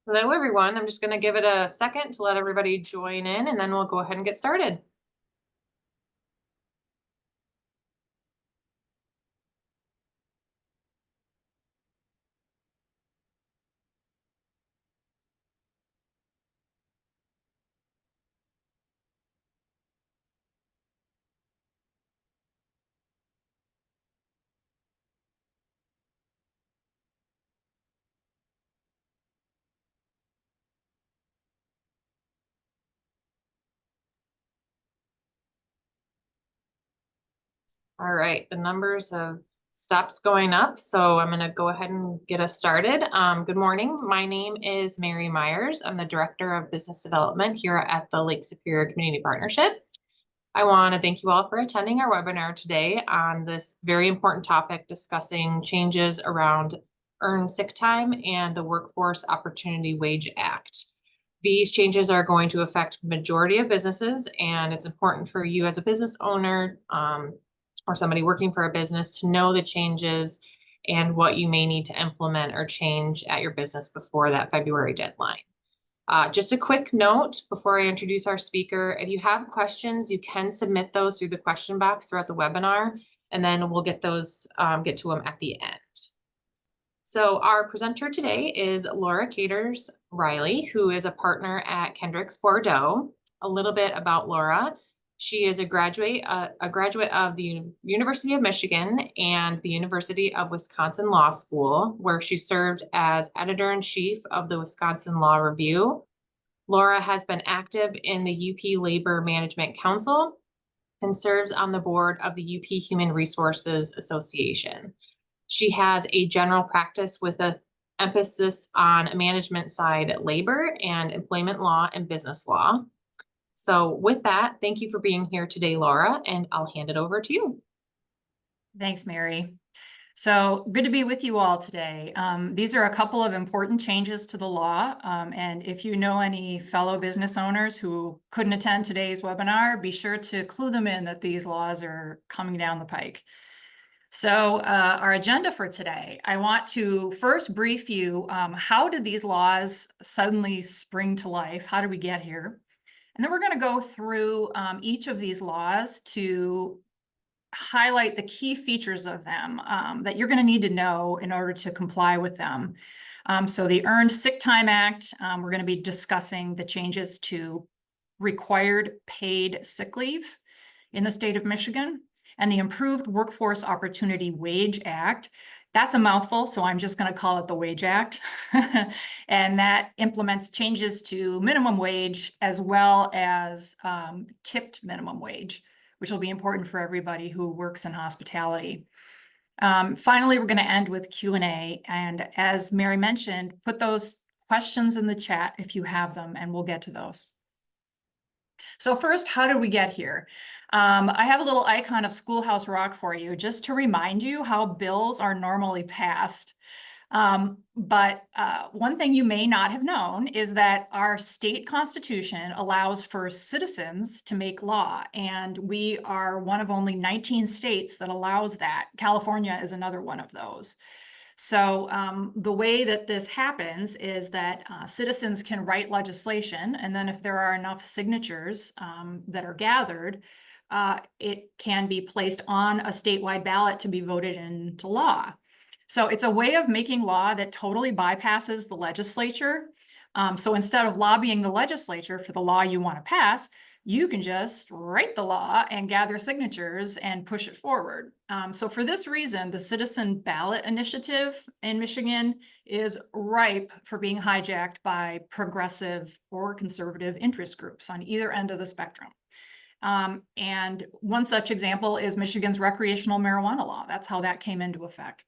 Hello, everyone. I'm just going to give it a second to let everybody join in, and then we'll go ahead and get started. All right, the numbers have stopped going up, so I'm going to go ahead and get us started. Good morning. My name is Mary Myers. I'm the Director of Business Development here at the Lake Superior Community Partnership. I want to thank you all for attending our webinar today on this very important topic discussing changes around earned sick time and the Workforce Opportunity Wage Act. These changes are going to affect majority of businesses, and it's important for you as a business owner or somebody working for a business to know the changes and what you may need to implement or change at your business before that February deadline. Just a quick note before I introduce our speaker, if you have questions, you can submit those through the question box throughout the webinar, and then we'll get to them at the end. So our presenter today is Laura Caters Riley, who is a partner at Kendricks Bordeaux. A little bit about Laura. She is a graduate of the University of Michigan and the University of Wisconsin Law School, where she served as editor-in-chief of the Wisconsin Law Review. Laura has been active in the UP Labor Management Council and serves on the board of the UP Human Resources Association. She has a general practice with an emphasis on management side labor and employment law and business law. So with that, thank you for being here today, Laura, and I'll hand it over to you. Thanks, Mary. So good to be with you all today. These are a couple of important changes to the law. And if you know any fellow business owners who couldn't attend today's webinar, be sure to clue them in that these laws are coming down the pike. So our agenda for today, I want to first brief you, how did these laws suddenly spring to life? How did we get here? And then we're going to go through each of these laws to highlight the key features of them that you're going to need to know in order to comply with them. So the Earned Sick Time Act, we're going to be discussing the changes to required paid sick leave in the state of Michigan, and the Improved Workforce Opportunity Wage Act. That's a mouthful, so I'm just going to call it the Wage Act. And that implements changes to minimum wage as well as tipped minimum wage, which will be important for everybody who works in hospitality. Finally, we're going to end with Q&A. And as Mary mentioned, put those questions in the chat if you have them, and we'll get to those. So first, how did we get here? I have a little icon of Schoolhouse Rock for you, just to remind you how bills are normally passed. But one thing you may not have known is that our state constitution allows for citizens to make law, and we are one of only 19 states that allows that. California is another one of those. So the way that this happens is that citizens can write legislation, and then if there are enough signatures that are gathered, it can be placed on a statewide ballot to be voted into law. So it's a way of making law that totally bypasses the legislature. So instead of lobbying the legislature for the law you want to pass, you can just write the law and gather signatures and push it forward. So for this reason, the Citizen Ballot Initiative in Michigan is ripe for being hijacked by progressive or conservative interest groups on either end of the spectrum. And one such example is Michigan's recreational marijuana law. That's how that came into effect.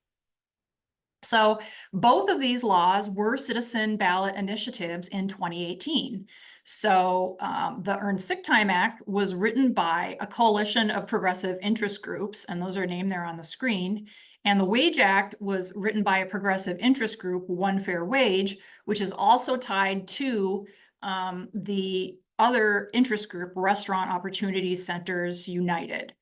So both of these laws were citizen ballot initiatives in 2018. So the Earned Sick Time Act was written by a coalition of progressive interest groups, and those are named there on the screen. And the Wage Act was written by a progressive interest group, One Fair Wage, which is also tied to the other interest group, Restaurant Opportunity Centers United.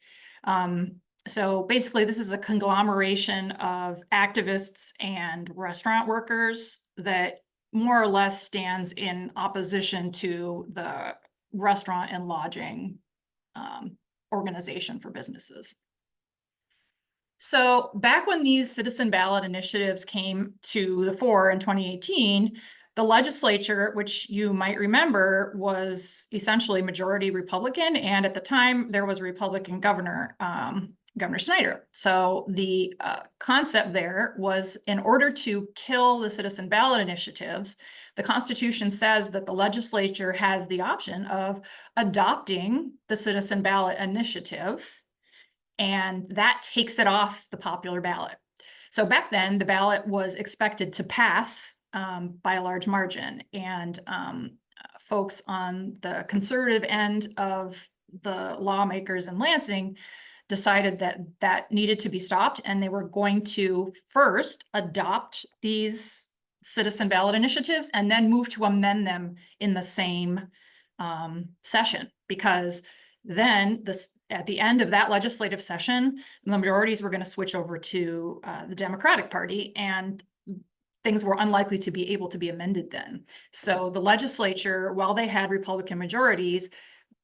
So basically, this is a conglomeration of activists and restaurant workers that more or less stands in opposition to the restaurant and lodging organization for businesses. So back when these citizen ballot initiatives came to the fore in 2018, the legislature, which you might remember, was essentially majority Republican, and at the time there was a Republican governor, Governor Snyder. So the concept there was, in order to kill the citizen ballot initiatives, the Constitution says that the legislature has the option of adopting the citizen ballot initiative, and that takes it off the popular ballot. So back then, the ballot was expected to pass by a large margin, and folks on the conservative end of the lawmakers in Lansing decided that that needed to be stopped, and they were going to first adopt these citizen ballot initiatives and then move to amend them in the same session, because then at the end of that legislative session, the majorities were going to switch over to the Democratic Party, and things were unlikely to be able to be amended then. So the legislature, while they had Republican majorities,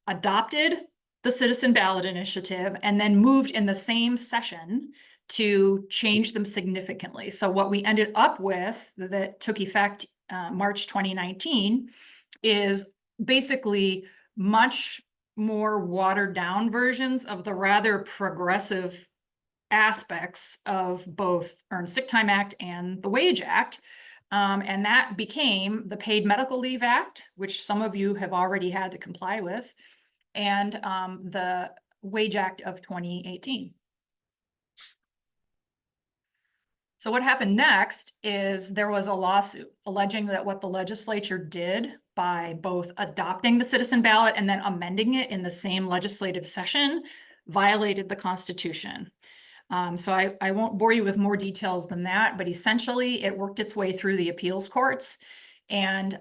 adopted the citizen ballot initiative and then moved in the same session to change them significantly. So what we ended up with that took effect March 2019 is basically much more watered down versions of the rather progressive aspects of both Earned Sick Time Act and the Wage Act. And that became the Paid Medical Leave Act, which some of you have already had to comply with, and the Wage Act of 2018. So what happened next is there was a lawsuit alleging that what the legislature did by both adopting the citizen ballot and then amending it in the same legislative session violated the Constitution. So I won't bore you with more details than that, but essentially it worked its way through the appeals courts, and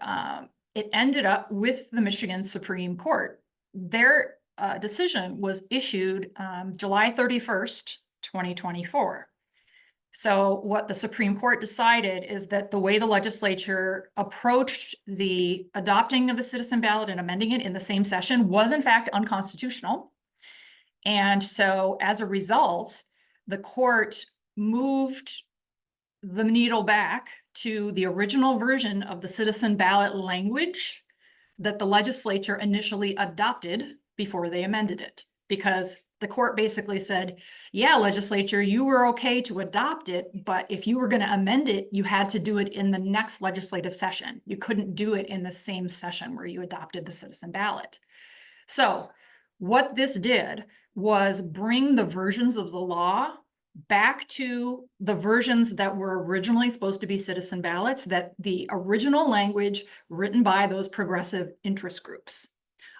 it ended up with the Michigan Supreme Court. Their decision was issued July 31st, 2024. So what the Supreme Court decided is that the way the legislature approached the adopting of the citizen ballot and amending it in the same session was in fact unconstitutional. And so as a result, the court moved the needle back to the original version of the citizen ballot language that the legislature initially adopted before they amended it, because the court basically said, yeah, legislature, you were okay to adopt it, but if you were going to amend it, you had to do it in the next legislative session. You couldn't do it in the same session where you adopted the citizen ballot. So what this did was bring the versions of the law back to the versions that were originally supposed to be citizen ballots, that the original language written by those progressive interest groups.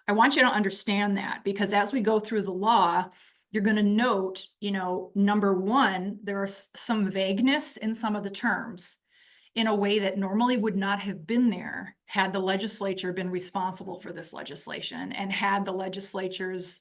I want you to understand that, because as we go through the law, you're going to note, number one, there is some vagueness in some of the terms in a way that normally would not have been there had the legislature been responsible for this legislation, and had the legislature's,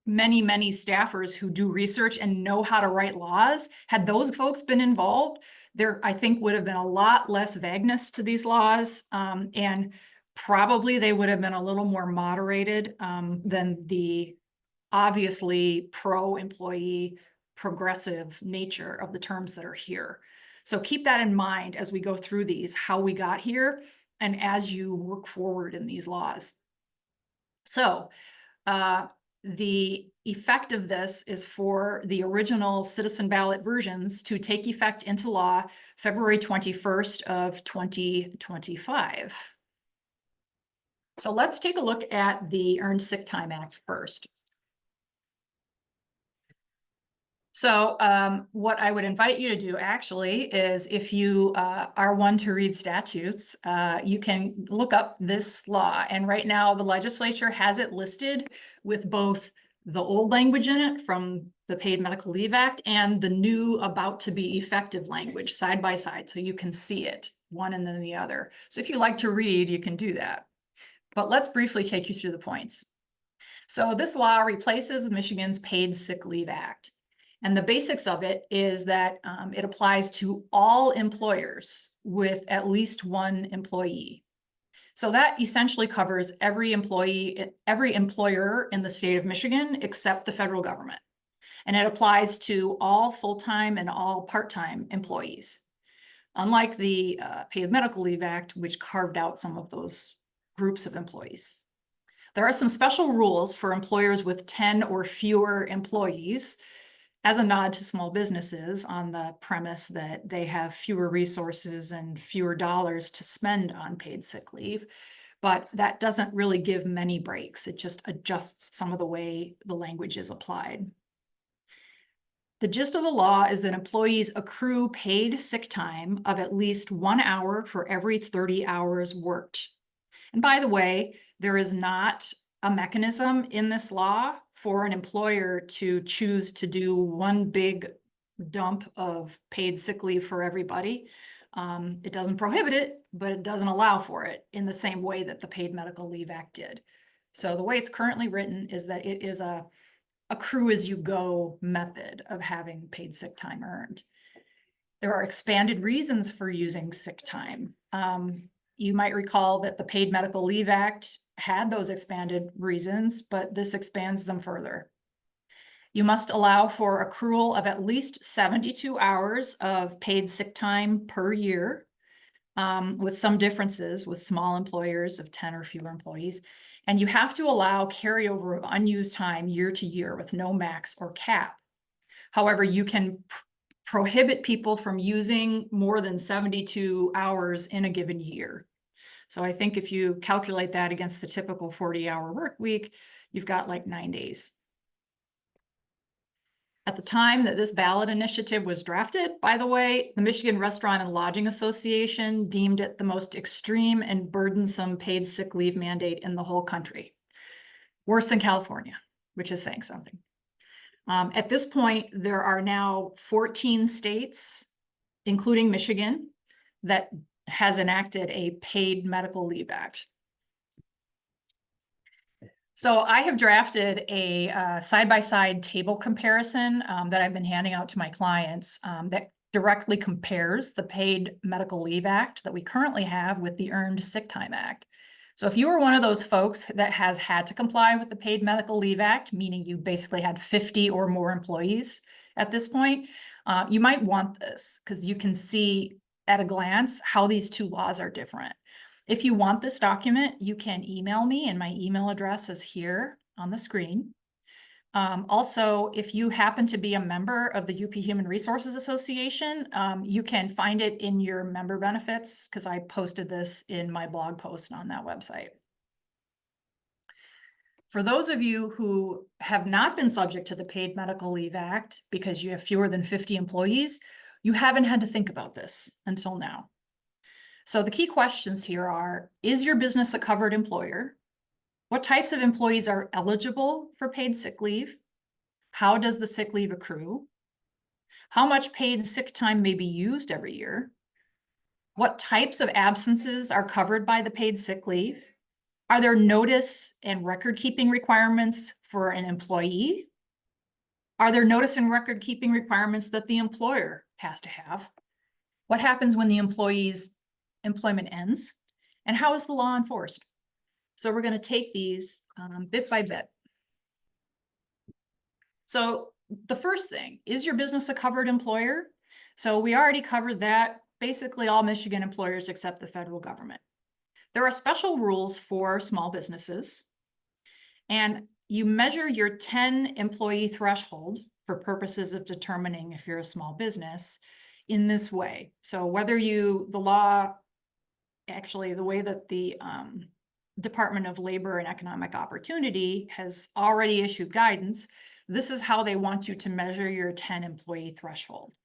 many, many staffers who do research and know how to write laws, had those folks been involved, there, I think, would have been a lot less vagueness to these laws, and probably they would have been a little more moderated than the obviously pro-employee progressive nature of the terms that are here. So keep that in mind as we go through these, how we got here, and as you work forward in these laws. So the effect of this is for the original citizen ballot versions to take effect into law February 21st of 2025. So let's take a look at the Earned Sick Time Act first. So what I would invite you to do actually is, if you are one to read statutes, you can look up this law. And right now the legislature has it listed with both the old language in it from the Paid Medical Leave Act and the new about to be effective language side by side. So you can see it, one and then the other. So if you like to read, you can do that. But let's briefly take you through the points. So this law replaces Michigan's Paid Sick Leave Act. And the basics of it is that it applies to all employers with at least one employee. So that essentially covers every employee, every employer in the state of Michigan except the federal government. And it applies to all full-time and all part-time employees. Unlike the Paid Medical Leave Act, which carved out some of those groups of employees. There are some special rules for employers with 10 or fewer employees as a nod to small businesses on the premise that they have fewer resources and fewer dollars to spend on paid sick leave. But that doesn't really give many breaks. It just adjusts some of the way the language is applied. The gist of the law is that employees accrue paid sick time of at least 1 hour for every 30 hours worked. And by the way, there is not a mechanism in this law for an employer to choose to do one big dump of paid sick leave for everybody. It doesn't prohibit it, but it doesn't allow for it in the same way that the Paid Medical Leave Act did. So the way it's currently written is that it is a accrue as you go method of having paid sick time earned. There are expanded reasons for using sick time. You might recall that the Paid Medical Leave Act had those expanded reasons, but this expands them further. You must allow for accrual of at least 72 hours of paid sick time per year, with some differences with small employers of 10 or fewer employees. And you have to allow carryover of unused time year to year with no max or cap. However, you can prohibit people from using more than 72 hours in a given year. So I think if you calculate that against the typical 40-hour work week, you've got like 9 days. At the time that this ballot initiative was drafted, by the way, the Michigan Restaurant and Lodging Association deemed it the most extreme and burdensome paid sick leave mandate in the whole country. Worse than California, which is saying something. At this point, there are now 14 states, including Michigan, that has enacted a Paid Medical Leave Act. So I have drafted a side-by-side table comparison that I've been handing out to my clients that directly compares the Paid Medical Leave Act that we currently have with the Earned Sick Time Act. So if you are one of those folks that has had to comply with the Paid Medical Leave Act, meaning you basically had 50 or more employees at this point, you might want this because you can see at a glance how these two laws are different. If you want this document, you can email me, and my email address is here on the screen. Also, if you happen to be a member of the UP Human Resources Association, you can find it in your member benefits because I posted this in my blog post on that website. For those of you who have not been subject to the Paid Medical Leave Act because you have fewer than 50 employees, you haven't had to think about this until now. So the key questions here are, is your business a covered employer? What types of employees are eligible for paid sick leave? How does the sick leave accrue? How much paid sick time may be used every year? What types of absences are covered by the paid sick leave? Are there notice and record keeping requirements for an employee? Are there notice and record keeping requirements that the employer has to have? What happens when the employee's employment ends? And how is the law enforced? So we're going to take these bit by bit. So the first thing, is your business a covered employer? So we already covered that. Basically all Michigan employers except the federal government. There are special rules for small businesses, and you measure your 10 employee threshold for purposes of determining if you're a small business in this way. So whether the law, actually the way that the Department of Labor and Economic Opportunity has already issued guidance, this is how they want you to measure your 10 employee threshold.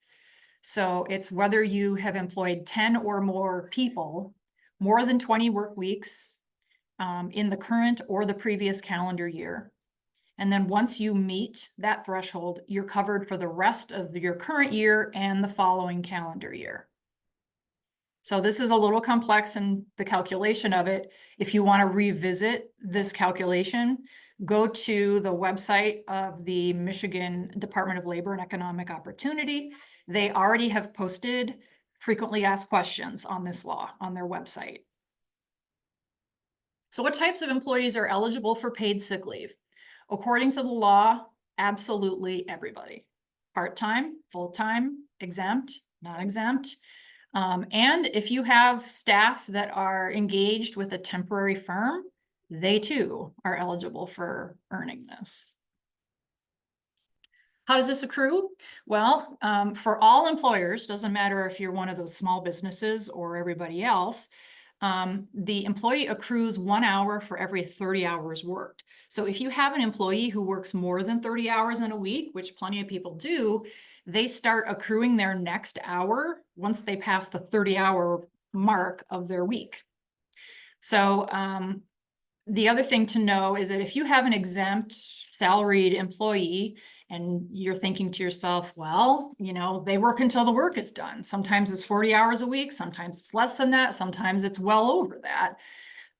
So it's whether you have employed 10 or more people, more than 20 work weeks in the current or the previous calendar year. And then once you meet that threshold, you're covered for the rest of your current year and the following calendar year. So this is a little complex in the calculation of it. If you want to revisit this calculation, go to the website of the Michigan Department of Labor and Economic Opportunity. They already have posted frequently asked questions on this law on their website. So what types of employees are eligible for paid sick leave? According to the law, absolutely everybody. Part-time, full-time, exempt, non-exempt. And if you have staff that are engaged with a temporary firm, they too are eligible for earning this. How does this accrue? Well, for all employers, doesn't matter if you're one of those small businesses or everybody else, the employee accrues 1 hour for every 30 hours worked. So if you have an employee who works more than 30 hours in a week, which plenty of people do, they start accruing their next hour once they pass the 30-hour mark of their week. So the other thing to know is that if you have an exempt salaried employee and you're thinking to yourself, well, you know, they work until the work is done. Sometimes it's 40 hours a week, sometimes it's less than that, sometimes it's well over that.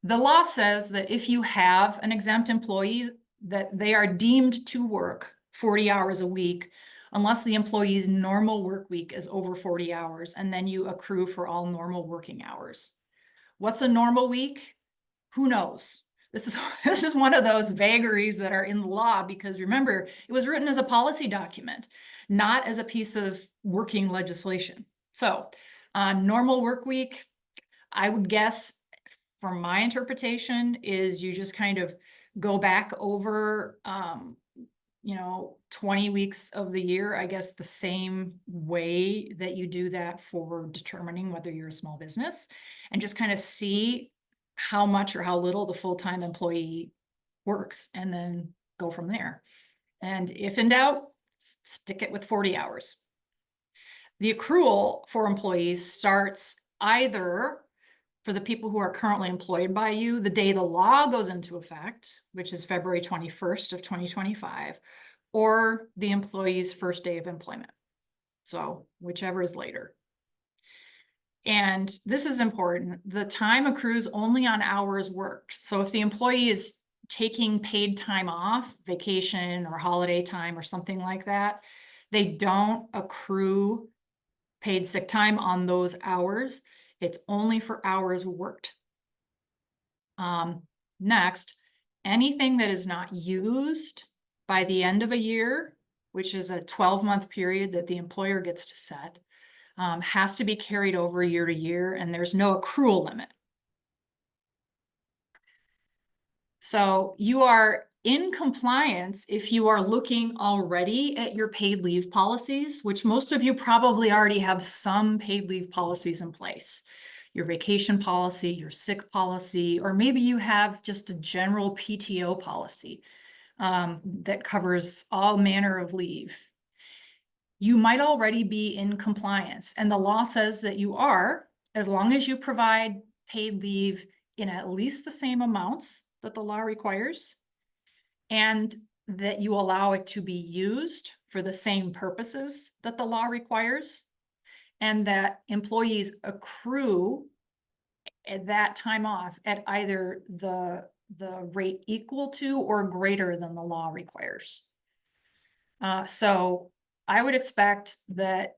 The law says that if you have an exempt employee, that they are deemed to work 40 hours a week unless the employee's normal work week is over 40 hours, and then you accrue for all normal working hours. What's a normal week? Who knows? This is one of those vagaries that are in the law, because remember, it was written as a policy document, not as a piece of working legislation. So on normal work week, I would guess from my interpretation is you just kind of go back over, 20 weeks of the year, I guess the same way that you do that for determining whether you're a small business, and just kind of see how much or how little the full-time employee works, and then go from there. And if in doubt, stick it with 40 hours. The accrual for employees starts either for the people who are currently employed by you the day the law goes into effect, which is February 21st of 2025, or the employee's first day of employment. So whichever is later. And this is important. The time accrues only on hours worked. So if the employee is taking paid time off, vacation or holiday time or something like that, they don't accrue paid sick time on those hours. It's only for hours worked. Next, anything that is not used by the end of a year, which is a 12-month period that the employer gets to set, has to be carried over year to year, and there's no accrual limit. So you are in compliance if you are looking already at your paid leave policies, which most of you probably already have some paid leave policies in place. Your vacation policy, your sick policy, or maybe you have just a general PTO policy that covers all manner of leave. You might already be in compliance, and the law says that you are, as long as you provide paid leave in at least the same amounts that the law requires, and that you allow it to be used for the same purposes that the law requires, and that employees accrue that time off at either the rate equal to or greater than the law requires. So I would expect that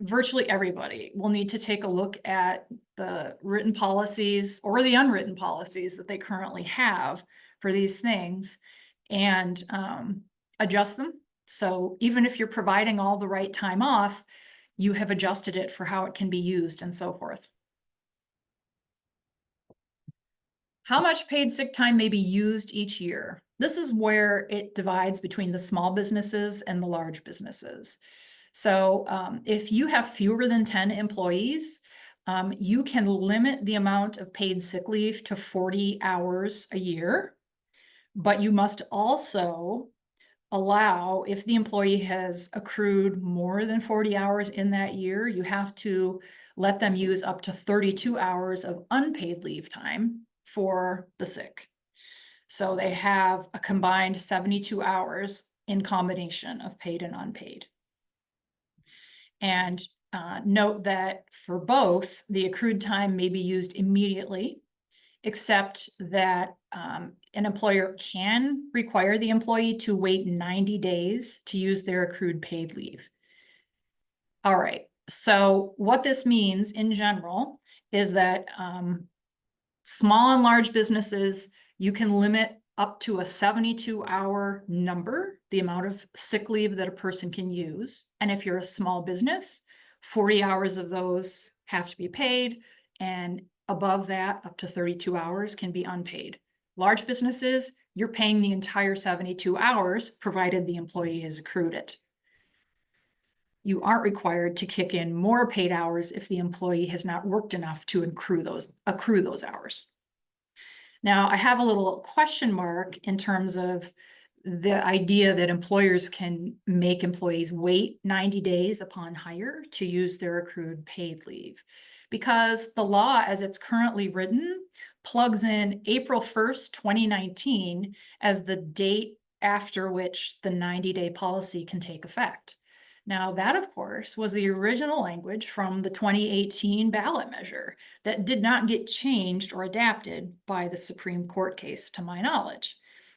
virtually everybody will need to take a look at the written policies or the unwritten policies that they currently have for these things, and adjust them. So even if you're providing all the right time off, you have adjusted it for how it can be used and so forth. How much paid sick time may be used each year? This is where it divides between the small businesses and the large businesses. So if you have fewer than 10 employees, you can limit the amount of paid sick leave to 40 hours a year, but you must also allow, if the employee has accrued more than 40 hours in that year, you have to let them use up to 32 hours of unpaid leave time for the sick. So they have a combined 72 hours in combination of paid and unpaid. And note that for both, the accrued time may be used immediately, except that an employer can require the employee to wait 90 days to use their accrued paid leave. All right, so what this means in general is that small and large businesses, you can limit up to a 72-hour number, the amount of sick leave that a person can use. And if you're a small business, 40 hours of those have to be paid, and above that, up to 32 hours can be unpaid. Large businesses, you're paying the entire 72 hours, provided the employee has accrued it. You aren't required to kick in more paid hours if the employee has not worked enough to accrue those hours. Now, I have a little question mark in terms of the idea that employers can make employees wait 90 days upon hire to use their accrued paid leave, because the law as it's currently written plugs in April 1st, 2019 as the date after which the 90-day policy can take effect. Now, that, of course, was the original language from the 2018 ballot measure that did not get changed or adapted by the Supreme Court case, to my knowledge.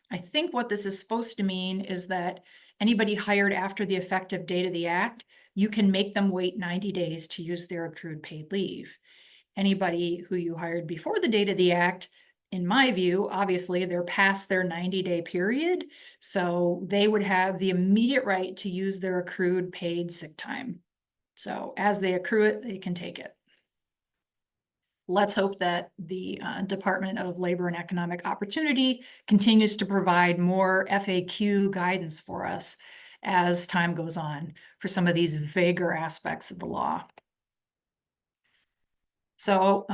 I think what this is supposed to mean is that anybody hired after the effective date of the act, you can make them wait 90 days to use their accrued paid leave. Anybody who you hired before the date of the act, in my view, obviously they're past their 90-day period, so they would have the immediate right to use their accrued paid sick time. So as they accrue it, they can take it. Let's hope that the Department of Labor and Economic Opportunity continues to provide more FAQ guidance for us as time goes on for some of these vaguer aspects of the law. So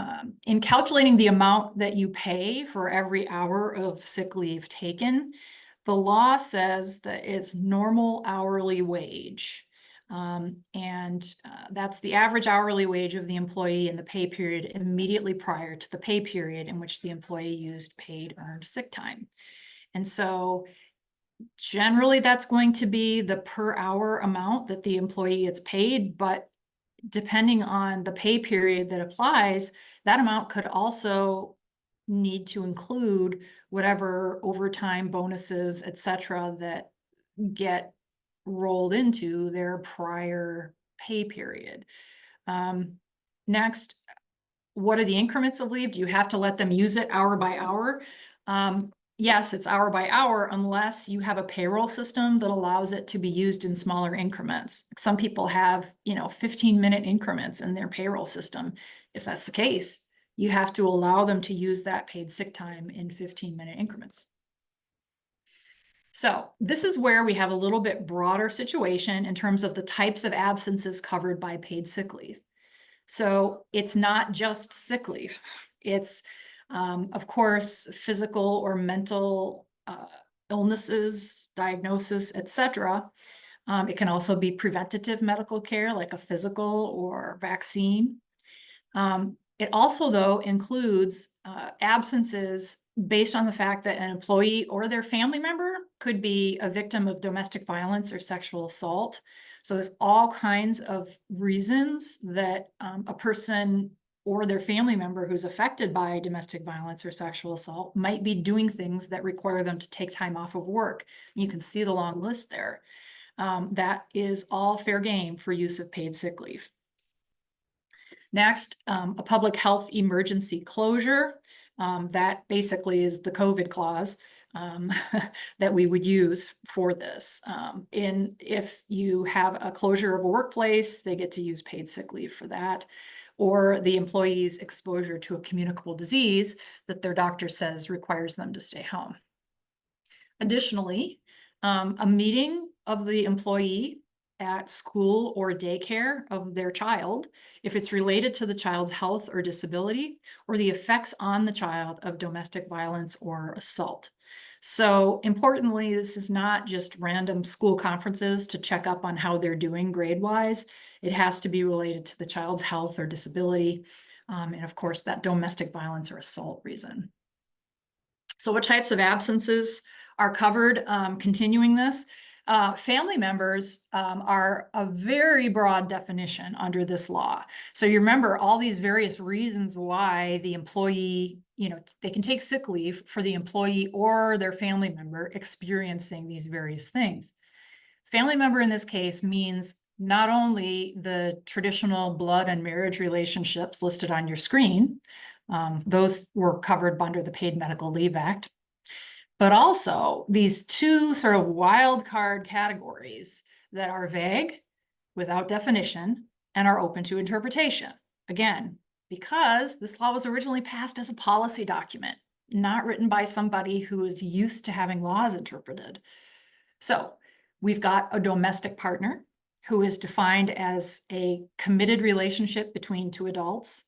in calculating the amount that you pay for every hour of sick leave taken, the law says that it's normal hourly wage. That's the average hourly wage of the employee in the pay period immediately prior to the pay period in which the employee used paid earned sick time. And so generally that's going to be the per hour amount that the employee gets paid, but depending on the pay period that applies, that amount could also need to include whatever overtime bonuses, et cetera, that get rolled into their prior pay period. Next, what are the increments of leave? Do you have to let them use it hour by hour? Yes, it's hour by hour unless you have a payroll system that allows it to be used in smaller increments. Some people have, 15-minute increments in their payroll system. If that's the case, you have to allow them to use that paid sick time in 15-minute increments. So this is where we have a little bit broader situation in terms of the types of absences covered by paid sick leave. So it's not just sick leave. It's of course, physical or mental illnesses, diagnosis, etc. It can also be preventative medical care, like a physical or vaccine. It also, though, includes absences based on the fact that an employee or their family member could be a victim of domestic violence or sexual assault. So there's all kinds of reasons that a person or their family member who's affected by domestic violence or sexual assault might be doing things that require them to take time off of work. You can see the long list there. That is all fair game for use of paid sick leave. Next, a public health emergency closure. That basically is the COVID clause that we would use for this. If you have a closure of a workplace, they get to use paid sick leave for that, or the employee's exposure to a communicable disease that their doctor says requires them to stay home. Additionally, a meeting of the employee at school or daycare of their child, if it's related to the child's health or disability, or the effects on the child of domestic violence or assault. So importantly, this is not just random school conferences to check up on how they're doing grade-wise. It has to be related to the child's health or disability, and of course, that domestic violence or assault reason. So what types of absences are covered continuing this? Family members are a very broad definition under this law. So you remember all these various reasons why the employee, they can take sick leave for the employee or their family member experiencing these various things. Family member in this case means not only the traditional blood and marriage relationships listed on your screen, those were covered under the Paid Medical Leave Act, but also these two sort of wild card categories that are vague, without definition, and are open to interpretation. Again, because this law was originally passed as a policy document, not written by somebody who is used to having laws interpreted. So we've got a domestic partner who is defined as a committed relationship between two adults.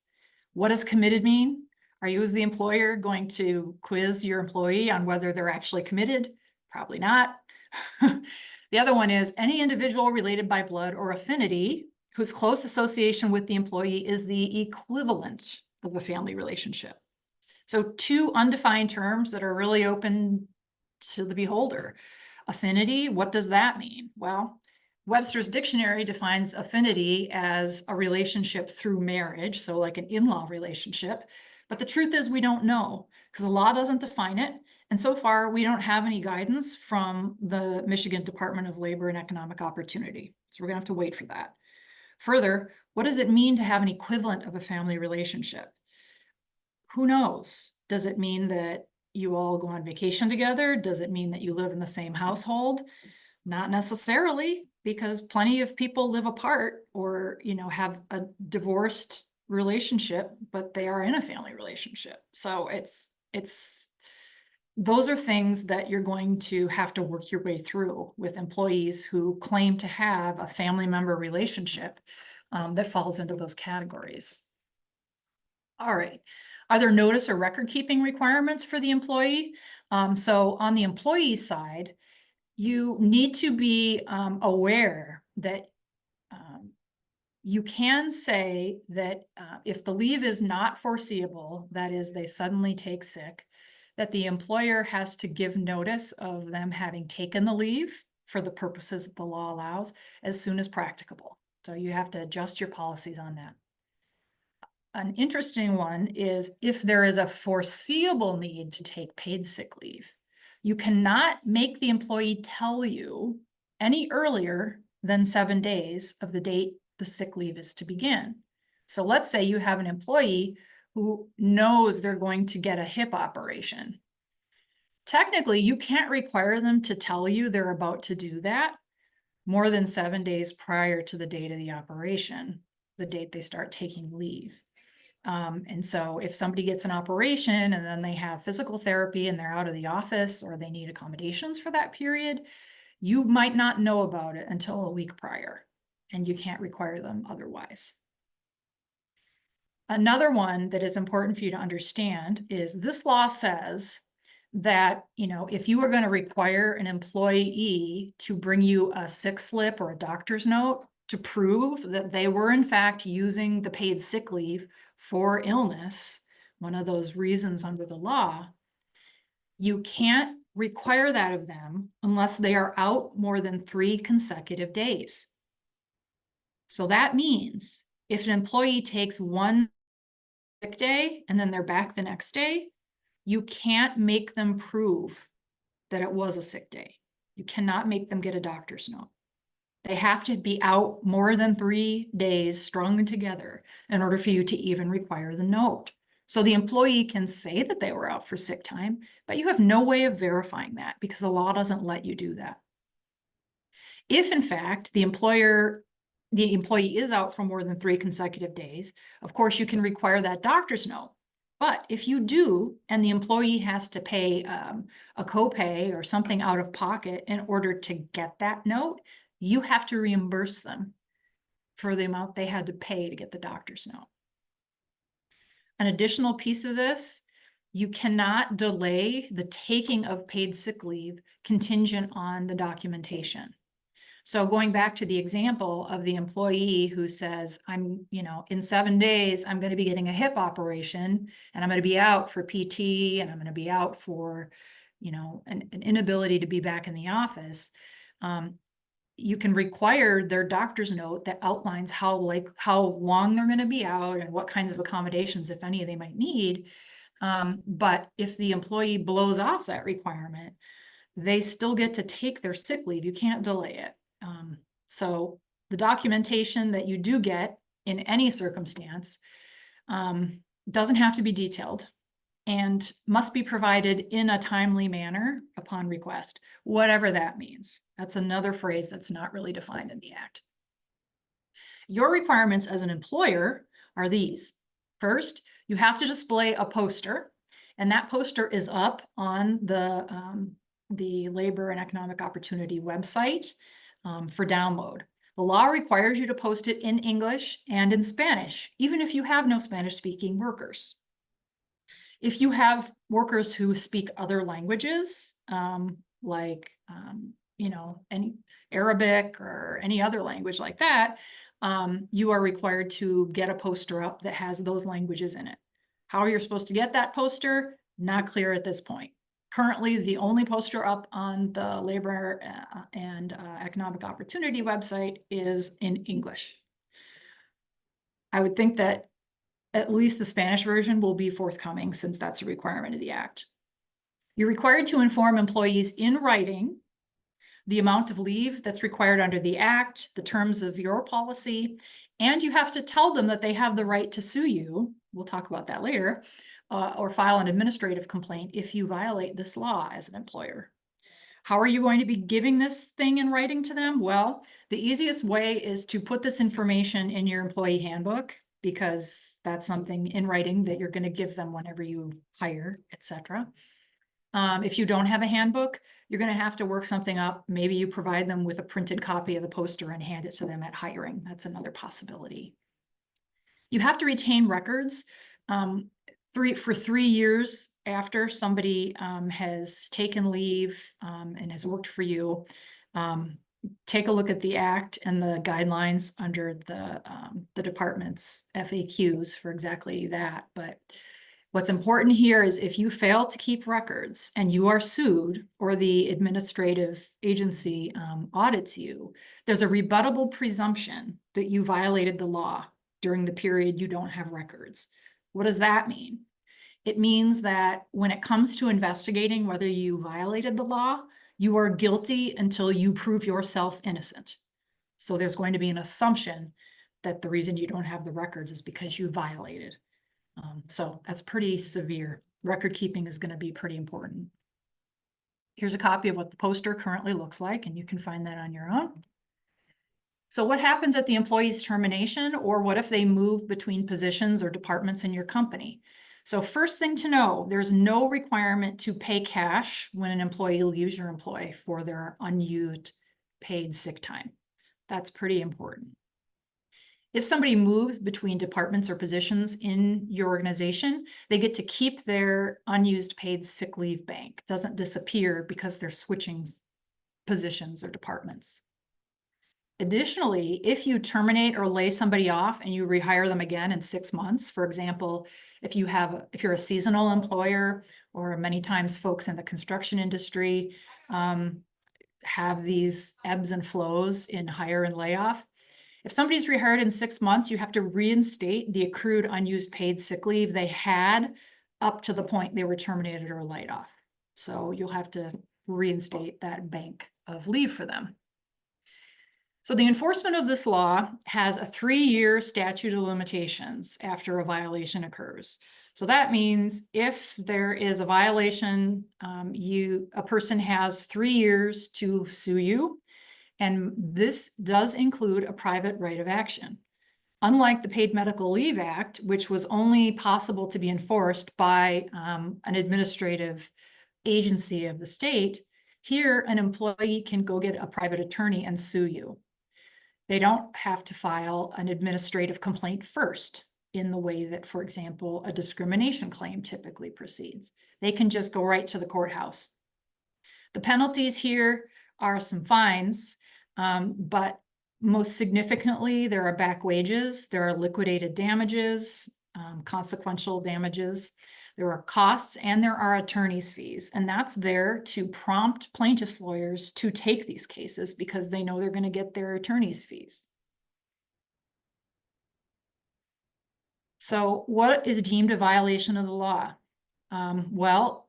What does committed mean? Are you, as the employer, going to quiz your employee on whether they're actually committed? Probably not. The other one is any individual related by blood or affinity whose close association with the employee is the equivalent of a family relationship. So two undefined terms that are really open to the beholder. Affinity, what does that mean? Well, Webster's dictionary defines affinity as a relationship through marriage, so like an in-law relationship. But the truth is we don't know because the law doesn't define it. And so far, we don't have any guidance from the Michigan Department of Labor and Economic Opportunity. So we're gonna have to wait for that. Further, what does it mean to have an equivalent of a family relationship? Who knows? Does it mean that you all go on vacation together? Does it mean that you live in the same household? Not necessarily, because plenty of people live apart or, have a divorced relationship, but they are in a family relationship. So those are things that you're going to have to work your way through with employees who claim to have a family member relationship that falls into those categories. All right. Are there notice or record keeping requirements for the employee? So on the employee side, you need to be aware that you can say that if the leave is not foreseeable, that is, they suddenly take sick, that the employer has to give notice of them having taken the leave for the purposes that the law allows as soon as practicable. So you have to adjust your policies on that. An interesting one is if there is a foreseeable need to take paid sick leave, you cannot make the employee tell you any earlier than 7 days of the date the sick leave is to begin. So let's say you have an employee who knows they're going to get a hip operation. Technically, you can't require them to tell you they're about to do that more than 7 days prior to the date of the operation, the date they start taking leave. And so if somebody gets an operation and then they have physical therapy and they're out of the office or they need accommodations for that period, you might not know about it until a week prior, and you can't require them otherwise. Another one that is important for you to understand is this law says that, if you are going to require an employee to bring you a sick slip or a doctor's note to prove that they were in fact using the paid sick leave for illness, one of those reasons under the law, you can't require that of them unless they are out more than 3 consecutive days. So that means if an employee takes one sick day and then they're back the next day, you can't make them prove that it was a sick day. You cannot make them get a doctor's note. They have to be out more than 3 days strung together in order for you to even require the note. So the employee can say that they were out for sick time, but you have no way of verifying that because the law doesn't let you do that. If in fact the employee is out for more than 3 consecutive days, of course you can require that doctor's note. But if you do, and the employee has to pay a copay or something out of pocket in order to get that note, you have to reimburse them for the amount they had to pay to get the doctor's note. An additional piece of this, you cannot delay the taking of paid sick leave contingent on the documentation. So going back to the example of the employee who says, in 7 days, I'm going to be getting a hip operation and I'm going to be out for PT and I'm going to be out for, an inability to be back in the office. You can require their doctor's note that outlines how long they're going to be out and what kinds of accommodations, if any, they might need. But if the employee blows off that requirement, they still get to take their sick leave. You can't delay it. So the documentation that you do get in any circumstance doesn't have to be detailed and must be provided in a timely manner upon request, whatever that means. That's another phrase that's not really defined in the Act. Your requirements as an employer are these. First, you have to display a poster, and that poster is up on the Labor and Economic Opportunity website for download. The law requires you to post it in English and in Spanish, even if you have no Spanish-speaking workers. If you have workers who speak other languages, like, any Arabic or any other language like that, you are required to get a poster up that has those languages in it. How you're supposed to get that poster, not clear at this point. Currently, the only poster up on the Labor and Economic Opportunity website is in English. I would think that at least the Spanish version will be forthcoming, since that's a requirement of the Act. You're required to inform employees in writing the amount of leave that's required under the Act, the terms of your policy, and you have to tell them that they have the right to sue you. We'll talk about that later, or file an administrative complaint if you violate this law as an employer. How are you going to be giving this thing in writing to them? Well, the easiest way is to put this information in your employee handbook, because that's something in writing that you're going to give them whenever you hire, etc. If you don't have a handbook, you're going to have to work something up. Maybe you provide them with a printed copy of the poster and hand it to them at hiring. That's another possibility. You have to retain records for 3 years after somebody has taken leave and has worked for you. Take a look at the Act and the guidelines under the department's FAQs for exactly that. But what's important here is if you fail to keep records and you are sued, or the administrative agency audits you, there's a rebuttable presumption that you violated the law during the period you don't have records. What does that mean? It means that when it comes to investigating whether you violated the law, you are guilty until you prove yourself innocent. So there's going to be an assumption that the reason you don't have the records is because you violated. So that's pretty severe. Record keeping is going to be pretty important. Here's a copy of what the poster currently looks like, and you can find that on your own. So what happens at the employee's termination, or what if they move between positions or departments in your company? So first thing to know, there's no requirement to pay cash when an employee leaves your employ for their unused paid sick time. That's pretty important. If somebody moves between departments or positions in your organization, they get to keep their unused paid sick leave bank. It doesn't disappear because they're switching positions or departments. Additionally, if you terminate or lay somebody off and you rehire them again in 6 months, for example, if you're a seasonal employer, or many times folks in the construction industry have these ebbs and flows in hire and layoff. If somebody's rehired in 6 months, you have to reinstate the accrued unused paid sick leave they had up to the point they were terminated or laid off. So you'll have to reinstate that bank of leave for them. So the enforcement of this law has a 3-year statute of limitations after a violation occurs. So that means if there is a violation, a person has 3 years to sue you, and this does include a private right of action. Unlike the Paid Medical Leave Act, which was only possible to be enforced by an administrative agency of the state, here an employee can go get a private attorney and sue you. They don't have to file an administrative complaint first in the way that, for example, a discrimination claim typically proceeds. They can just go right to the courthouse. The penalties here are some fines, but most significantly, there are back wages, there are liquidated damages, consequential damages. There are costs and there are attorney's fees, and that's there to prompt plaintiffs' lawyers to take these cases because they know they're going to get their attorney's fees. So what is deemed a violation of the law? Well,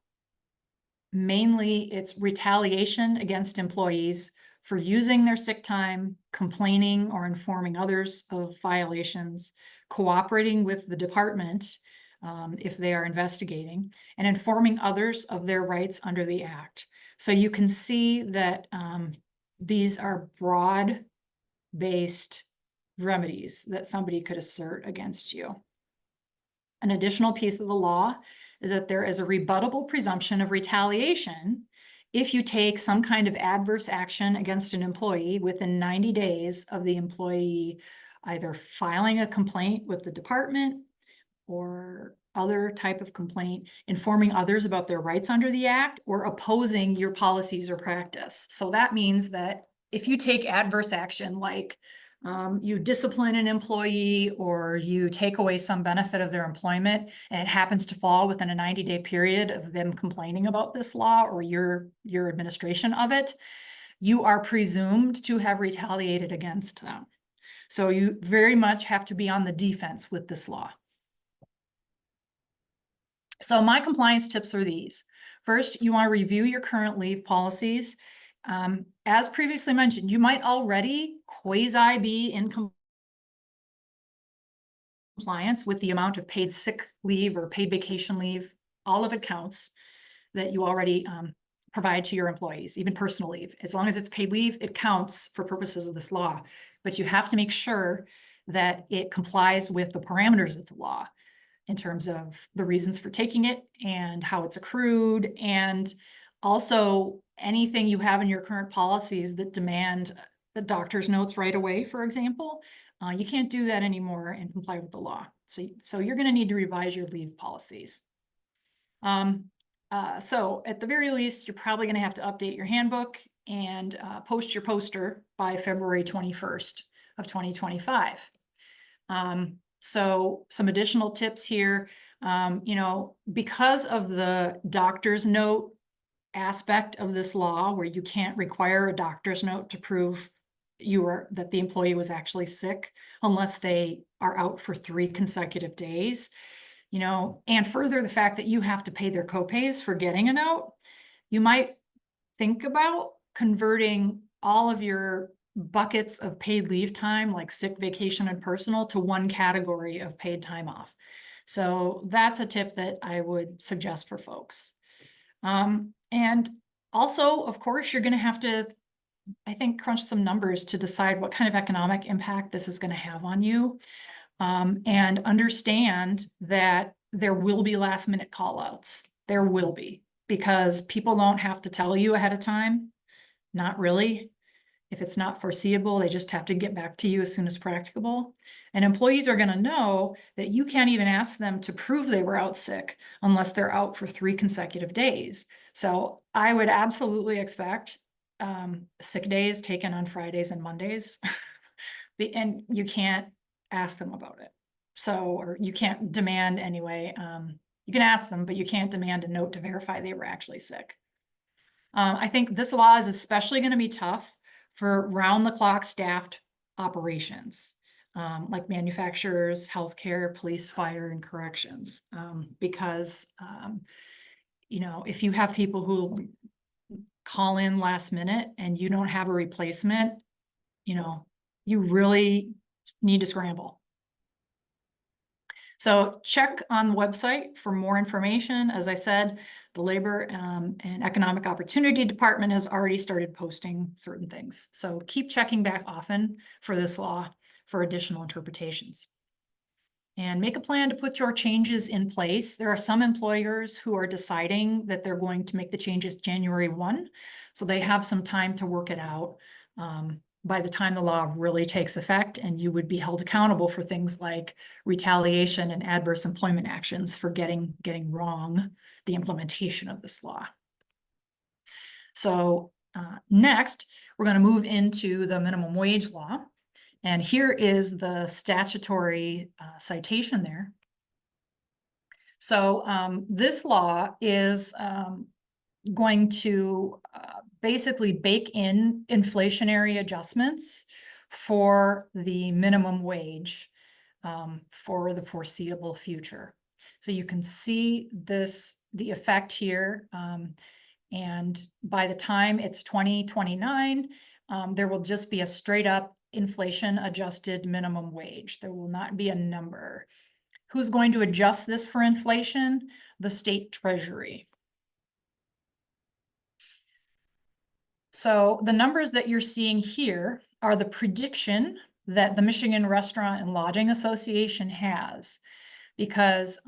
mainly it's retaliation against employees for using their sick time, complaining or informing others of violations, cooperating with the department if they are investigating, and informing others of their rights under the act. So you can see that these are broad-based remedies that somebody could assert against you. An additional piece of the law is that there is a rebuttable presumption of retaliation if you take some kind of adverse action against an employee within 90 days of the employee either filing a complaint with the department or other type of complaint, informing others about their rights under the act, or opposing your policies or practice. So that means that if you take adverse action, like you discipline an employee or you take away some benefit of their employment, and it happens to fall within a 90-day period of them complaining about this law or your administration of it, you are presumed to have retaliated against them. So you very much have to be on the defense with this law. So my compliance tips are these. First, you want to review your current leave policies. As previously mentioned, you might already quasi be in compliance with the amount of paid sick leave or paid vacation leave. All of it counts that you already provide to your employees, even personal leave. As long as it's paid leave, it counts for purposes of this law. But you have to make sure that it complies with the parameters of the law in terms of the reasons for taking it and how it's accrued, and also anything you have in your current policies that demand the doctor's notes right away, for example. You can't do that anymore and comply with the law. So you're going to need to revise your leave policies. So at the very least, you're probably going to have to update your handbook and post your poster by February 21st of 2025. So some additional tips here, because of the doctor's note aspect of this law, where you can't require a doctor's note to prove that the employee was actually sick unless they are out for 3 consecutive days, and further the fact that you have to pay their copays for getting a note, you might think about converting all of your buckets of paid leave time, like sick, vacation, and personal, to one category of paid time off. So that's a tip that I would suggest for folks. And also, of course, you're going to have to, I think, crunch some numbers to decide what kind of economic impact this is going to have on you. And understand that there will be last minute call outs. There will be, because people don't have to tell you ahead of time. Not really. If it's not foreseeable, they just have to get back to you as soon as practicable. And employees are going to know that you can't even ask them to prove they were out sick unless they're out for 3 consecutive days. So I would absolutely expect sick days taken on Fridays and Mondays. And you can't ask them about it. Or you can't demand anyway. You can ask them, but you can't demand a note to verify they were actually sick. I think this law is especially going to be tough for round-the-clock staffed operations, like manufacturers, healthcare, police, fire, and corrections, because if you have people who call in last minute and you don't have a replacement, you really need to scramble. So check on the website for more information. As I said, the Labor and Economic Opportunity Department has already started posting certain things. So keep checking back often for this law for additional interpretations. And make a plan to put your changes in place. There are some employers who are deciding that they're going to make the changes January 1, so they have some time to work it out. By the time the law really takes effect, and you would be held accountable for things like retaliation and adverse employment actions for getting wrong the implementation of this law. So next, we're going to move into the minimum wage law. And here is the statutory citation there. So this law is going to basically bake in inflationary adjustments for the minimum wage for the foreseeable future. So you can see the effect here. And by the time it's 2029, there will just be a straight up inflation adjusted minimum wage. There will not be a number. Who's going to adjust this for inflation? The state treasury. So the numbers that you're seeing here are the prediction that the Michigan Restaurant and Lodging Association has, because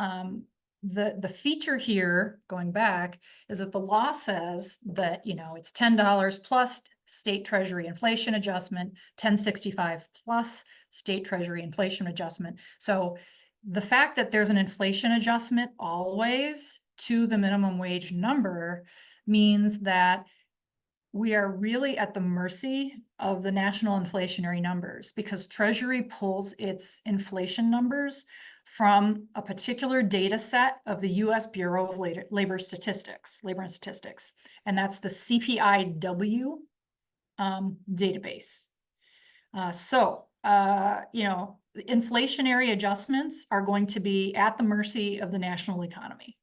the feature here, going back, is that the law says that, you know, it's $10 plus state treasury inflation adjustment, 1065 plus state treasury inflation adjustment. So the fact that there's an inflation adjustment always to the minimum wage number means that we are really at the mercy of the national inflationary numbers, because Treasury pulls its inflation numbers from a particular data set of the US Bureau of Labor and Statistics, and that's the CPIW database. You know, inflationary adjustments are going to be at the mercy of the national economy.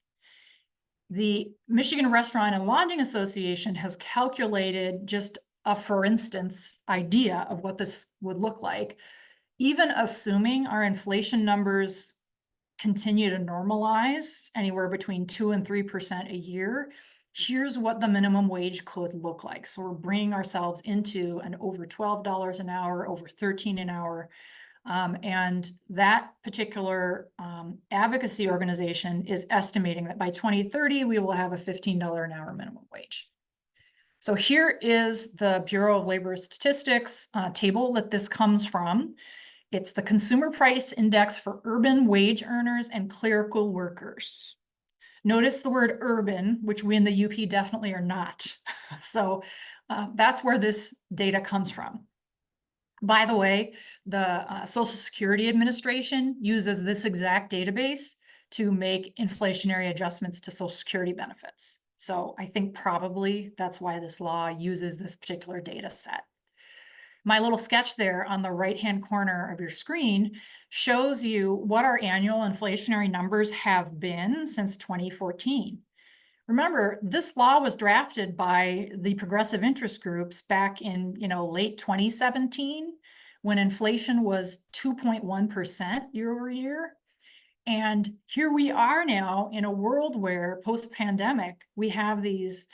The Michigan Restaurant and Lodging Association has calculated just a, for instance, idea of what this would look like. Even assuming our inflation numbers continue to normalize anywhere between 2% and 3% a year, here's what the minimum wage could look like. So we're bringing ourselves into an over $12 an hour, over $13 an hour. And that particular advocacy organization is estimating that by 2030, we will have a $15 an hour minimum wage. So here is the Bureau of Labor Statistics table that this comes from. It's the Consumer Price Index for urban wage earners and clerical workers. Notice the word urban, which we in the UP definitely are not. So that's where this data comes from. By the way, the Social Security Administration uses this exact database to make inflationary adjustments to Social Security benefits. So I think probably that's why this law uses this particular data set. My little sketch there on the right-hand corner of your screen shows you what our annual inflationary numbers have been since 2014. Remember, this law was drafted by the progressive interest groups back in, late 2017, when inflation was 2.1% year over year. And here we are now in a world where post-pandemic, we have these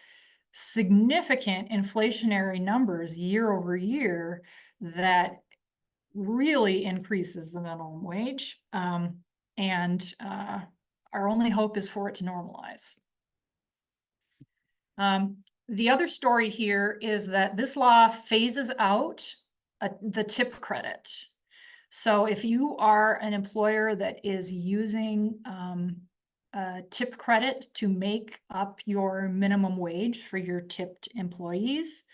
significant inflationary numbers year over year that really increases the minimum wage. And our only hope is for it to normalize. The other story here is that this law phases out the tip credit. So if you are an employer that is using a tip credit to make up your minimum wage for your tipped employees,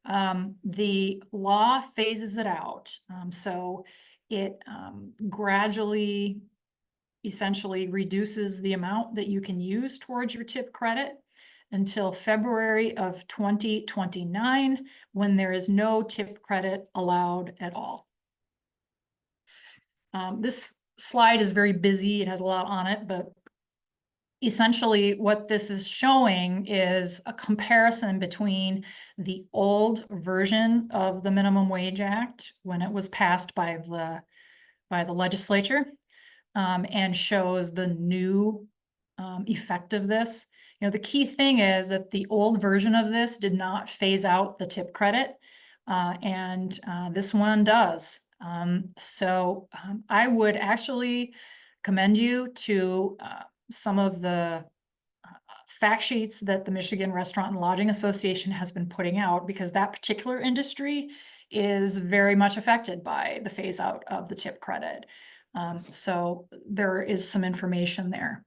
the law phases it out. So it gradually, essentially reduces the amount that you can use towards your tip credit until February of 2029, when there is no tip credit allowed at all. This slide is very busy. It has a lot on it, but essentially what this is showing is a comparison between the old version of the Minimum Wage Act when it was passed by the legislature, and shows the new effect of this. The key thing is that the old version of this did not phase out the tip credit, and this one does. I would actually commend you to some of the fact sheets that the Michigan Restaurant and Lodging Association has been putting out, because that particular industry is very much affected by the phase out of the tip credit. So there is some information there.